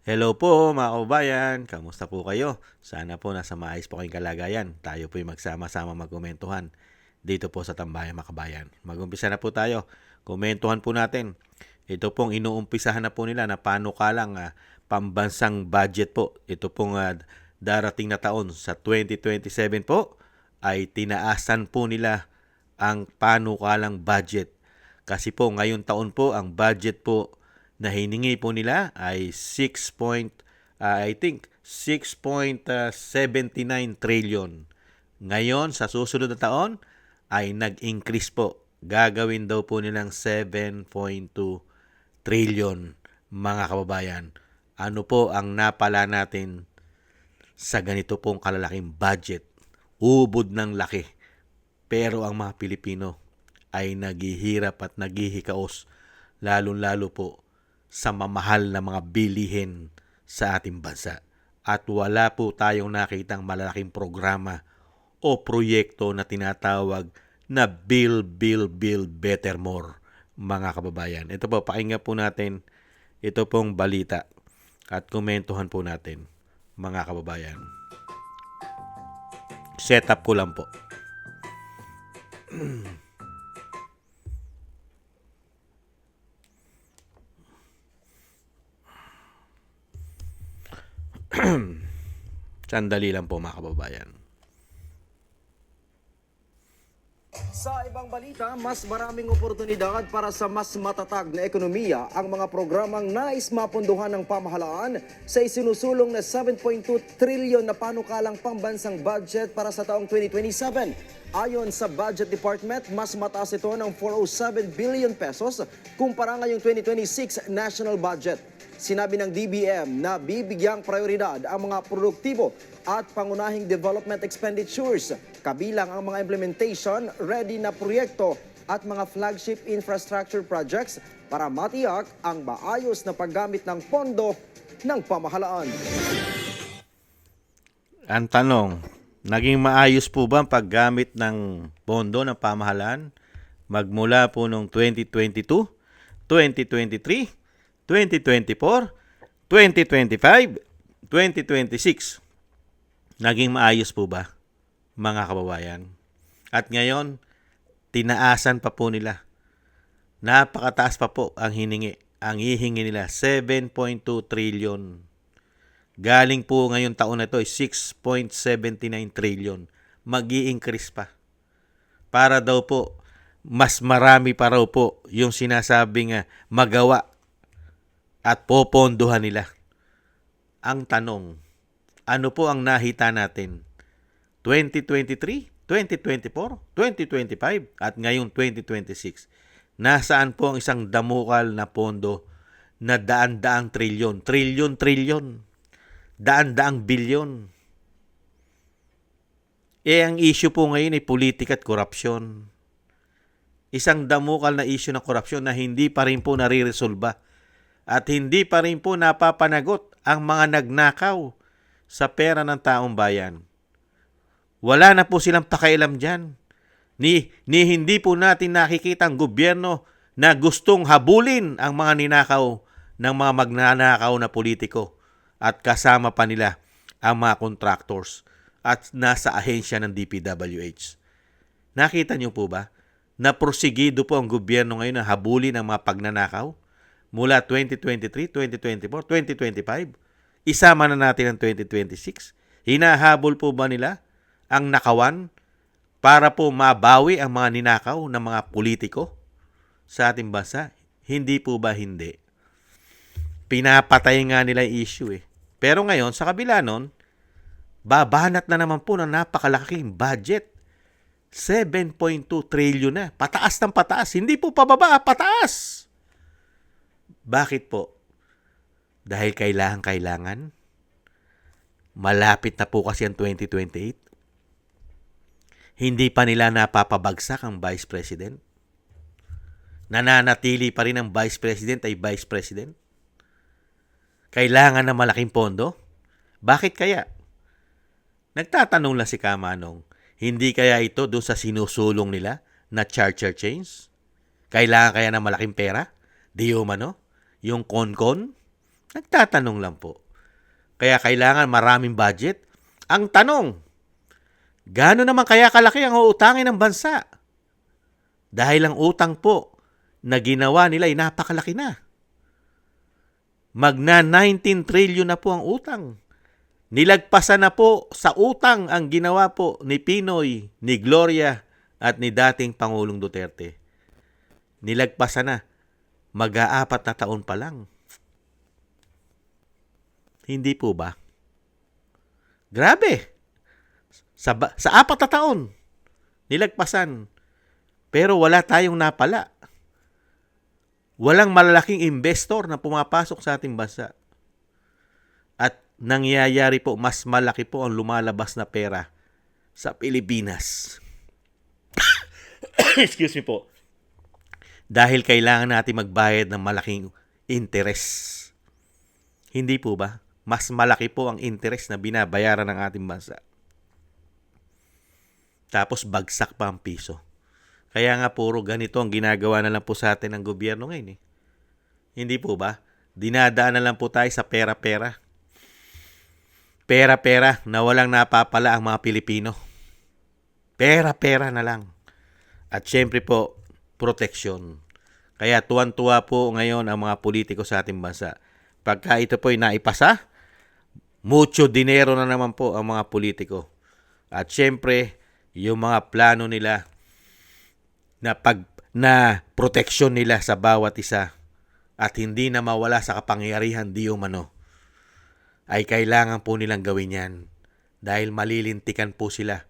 Hello po mga kababayan, kamusta po kayo? Sana po nasa maayos po kayong kalagayan. Tayo po magsama-sama magkomentuhan dito po sa Tambayang Makabayan. Mag-umpisa na po tayo. Komentuhan po natin. Ito pong inuumpisahan na po nila na panukalang pambansang budget po. Ito pong darating na taon sa 2027 po ay tinaasan po nila ang panukalang budget. Kasi po ngayon taon po ang budget po na hiningi po nila ay 6.79 trillion. Ngayon, sa susunod na taon, ay nag-increase po. Gagawin daw po nilang 7.2 trillion, mga kababayan. Ano po ang napala natin sa ganito pong kalalaking budget? Ubod ng laki. Pero ang mga Pilipino ay naghihirap at naghihikaos, lalong-lalo po sa mamahal na mga bilihin sa ating bansa. At wala po tayong nakitang malalaking programa o proyekto na tinatawag na Build Better More, mga kababayan. Ito po, pakinggan po natin ito pong balita at komentuhan po natin, mga kababayan. Setup ko lang po. Sandali lang po mga kababayan. Sa ibang balita, mas maraming oportunidad para sa mas matatag na ekonomiya ang mga programang nais mapunduhan ng pamahalaan sa isinusulong na 7.2 trillion na panukalang pambansang budget para sa taong 2027. Ayon sa Budget Department, mas mataas ito ng 407 billion pesos kumpara ngayong 2026 national budget. Sinabi ng DBM na bibigyang prioridad ang mga produktibo at pangunahing development expenditures, kabilang ang mga implementation ready na proyekto at mga flagship infrastructure projects para matiyak ang maayos na paggamit ng pondo ng pamahalaan. Ang tanong, naging maayos po ba ang paggamit ng pondo ng pamahalaan magmula po noong 2022, 2023, 2024, 2025, 2026? Naging maayos po ba, mga kababayan? At ngayon, tinaasan pa po nila. Napakataas pa po ang hiningi. Ang hihingi nila, 7.2 trillion. Galing po ngayon taon na ito ay 6.79 trillion. Mag-i-increase pa. Para daw po, mas marami pa raw po yung sinasabing magawa at popondohan nila. Ang tanong, ano po ang nahita natin? 2023, 2024, 2025 at ngayong 2026. Nasaan po ang isang damukal na pondo na daan-daang trilyon? Trilyon. Daan-daang bilyon. Ang issue po ngayon ay politika at korupsyon. Isang damukal na issue ng korupsyon na hindi pa rin po nare-resolba at hindi pa rin po napapanagot ang mga nagnakaw sa pera ng taong bayan. Wala na po silang pakialam dyan. Ni hindi po natin nakikita ang gobyerno na gustong habulin ang mga ninakaw ng mga magnanakaw na politiko at kasama pa nila ang mga contractors at nasa ahensya ng DPWH. Nakita niyo po ba na prosigido po ang gobyerno ngayon na habulin ang mga pagnanakaw mula 2023, 2024, 2025? Isama na natin ang 2026. Hinahabol po ba nila ang nakawan para po mabawi ang mga ninakaw ng mga politiko sa ating bansa? Hindi po ba hindi? Pinapatay nga nila yung issue eh. Pero ngayon, sa kabila nun, babanat na naman po ng napakalaking budget. 7.2 trillion na. Pataas ng pataas. Hindi po pababa, pataas. Bakit po? Dahil kailangan. Malapit na po kasi ang 2028. Hindi pa nila napapabagsak ang Vice President. Nananatili pa rin ang Vice President ay Vice President. Kailangan ng malaking pondo. Bakit kaya? Nagtatanong lang si Kamanong, hindi kaya ito doon sa sinusulong nila na charter chains? Kailangan kaya ng malaking pera? Di umano? Yung konkon? Nagtatanong lang po. Kaya kailangan maraming budget. Ang tanong, gaano naman kaya kalaki ang uutangin ng bansa? Dahil ang utang po na ginawa nila ay napakalaki na. Magna 19 trillion na po ang utang. Nilagpasan na po sa utang ang ginawa po ni Pinoy, ni Gloria at ni dating Pangulong Duterte. Nilagpasan na. Mag-aapat na taon pa lang. Hindi po ba? Grabe. Sa 4 na taon, nilagpasan. Pero wala tayong napala. Walang malalaking investor na pumapasok sa ating bansa. At nangyayari po, mas malaki po ang lumalabas na pera sa Pilipinas. Excuse me po. Dahil kailangan natin magbayad ng malaking interest. Hindi po ba? Mas malaki po ang interest na binabayaran ng ating bansa. Tapos bagsak pa ang piso. Kaya nga puro ganito ang ginagawa na lang po sa atin ng gobyerno ngayon. Hindi po ba? Dinadaan na lang po tayo sa pera-pera. Pera-pera na walang napapala ang mga Pilipino. Pera-pera na lang. At syempre po, proteksyon. Kaya tuwan-tuwa po ngayon ang mga politiko sa ating bansa. Pagka ito po ay naipasa, mucho dinero na naman po ang mga politiko. At syempre, yung mga plano nila na proteksyon nila sa bawat isa at hindi na mawala sa kapangyarihan di umano, ay kailangan po nilang gawin yan dahil malilintikan po sila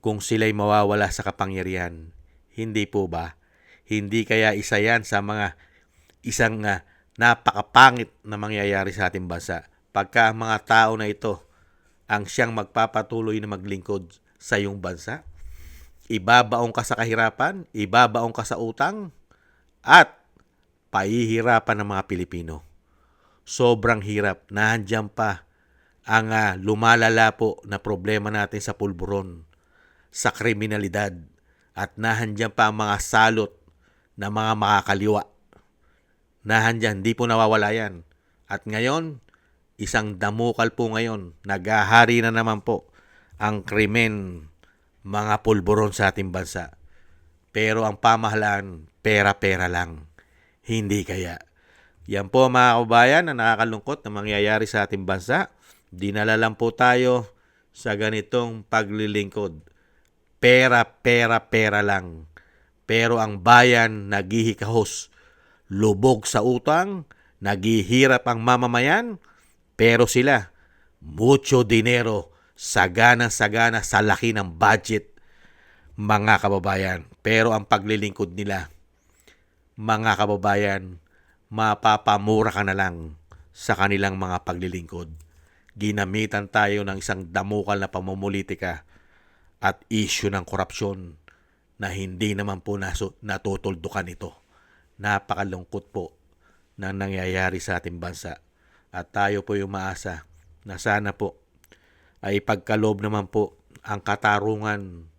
kung sila'y mawawala sa kapangyarihan. Hindi po ba? Hindi kaya isa yan sa isang napakapangit na mangyayari sa ating bansa pagka ang mga tao na ito ang siyang magpapatuloy na maglingkod sa iyong bansa? Ibabaong ka sa kahirapan, ibabaong ka sa utang, at pahihirapan ng mga Pilipino. Sobrang hirap. Nandiyan pa ang lumalala po na problema natin sa pulburon, sa kriminalidad, at nandiyan pa ang mga salot na mga makakaliwa. Nandiyan, hindi po nawawala yan. At ngayon, isang damukal po ngayon, naghahari na naman po ang krimen, mga pulburon sa ating bansa. Pero ang pamahalaan, pera-pera lang. Hindi kaya. Yan po mga kababayan na nakakalungkot na mangyayari sa ating bansa. Dinala lang po tayo sa ganitong paglilingkod. Pera, pera, pera lang. Pero ang bayan naghihikahos. Lubog sa utang, naghihirap ang mamamayan, pero sila, mucho dinero, sagana-sagana sa laki ng budget, mga kababayan. Pero ang paglilingkod nila, mga kababayan, mapapamura ka na lang sa kanilang mga paglilingkod. Ginamitan tayo ng isang damukal na pamumulitika at issue ng korupsyon na hindi naman po natutuldukan ito. Napakalungkot po na nangyayari sa ating bansa. At tayo po yung maasa na sana po ay pagkaloob naman po ang katarungan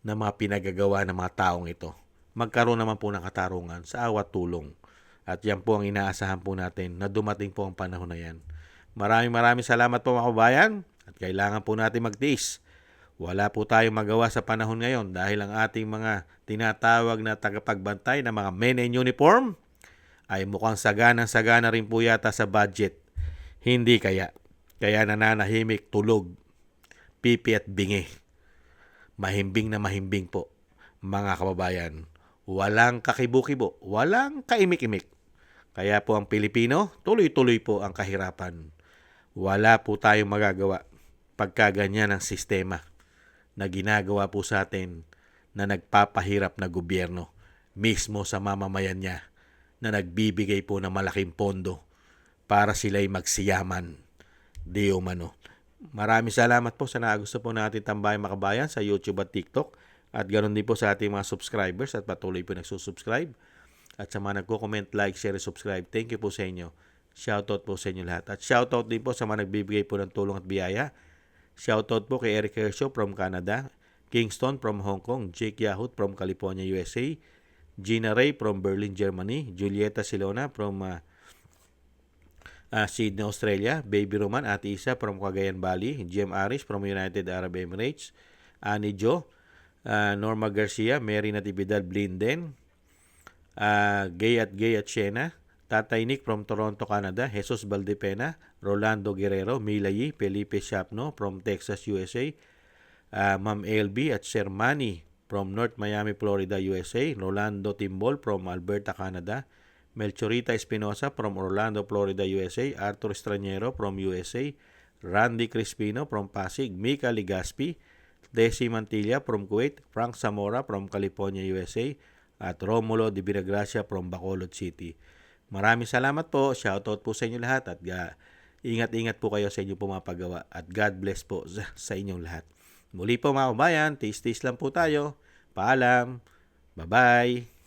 na mga pinagagawa ng mga taong ito. Magkaroon naman po ng katarungan sa awat tulong. At yan po ang inaasahan po natin na dumating po ang panahon na yan. Maraming salamat po mga kabayan at kailangan po natin magtiis. Wala po tayong magawa sa panahon ngayon dahil ang ating mga tinatawag na tagapagbantay na mga men in uniform ay mukhang sagana rin po yata sa budget. Hindi kaya. Kaya nananahimik, tulog, pipi at bingi. Mahimbing na mahimbing po, mga kababayan. Walang kakibo-kibo, walang kaimik-imik. Kaya po ang Pilipino, tuloy-tuloy po ang kahirapan. Wala po tayong magagawa pagka ganyan ang sistema na ginagawa po sa atin na nagpapahirap na gobyerno mismo sa mamamayan niya na nagbibigay po ng malaking pondo para sila'y magsiyaman. Di umano. Maraming salamat po sa nagusto po natin tambayan makabayan sa YouTube at TikTok at ganoon din po sa ating mga subscribers at patuloy po nagsusubscribe at sa mga nagko-comment, like, share, subscribe. Thank you po sa inyo. Shoutout po sa inyo lahat. At shoutout din po sa mga nagbibigay po ng tulong at biyaya. Shoutout po kay Eric Hershaw from Canada, Kingston from Hong Kong, Jake Yahut from California, USA, Gina Ray from Berlin, Germany, Julieta Silona from Sydney, Australia. Baby Roman, Ate Isa from Cagayan Valley. Jem Aris from United Arab Emirates. Ani Jo. Norma Garcia, Mary Natividad Blinden. Gay at Shena. Tatay Nick from Toronto, Canada. Jesus Valdepena. Rolando Guerrero. Mila Yi. Felipe Shapno from Texas, USA. Ma'am LB at Sir Manny from North Miami, Florida, USA. Rolando Timbol from Alberta, Canada. Melchorita Espinosa from Orlando, Florida, USA. Arthur Estraniero from USA. Randy Crispino from Pasig. Mika Ligaspi. Desi Mantilla from Kuwait. Frank Zamora from California, USA. At Romulo de Viragracia from Bacolod City. Maraming salamat po. Shoutout po sa inyo lahat at ingat-ingat po kayo sa inyong pumapagawa at God bless po sa inyong lahat. Muli po mga kabayan, tis-tis lang po tayo. Paalam. Bye-bye.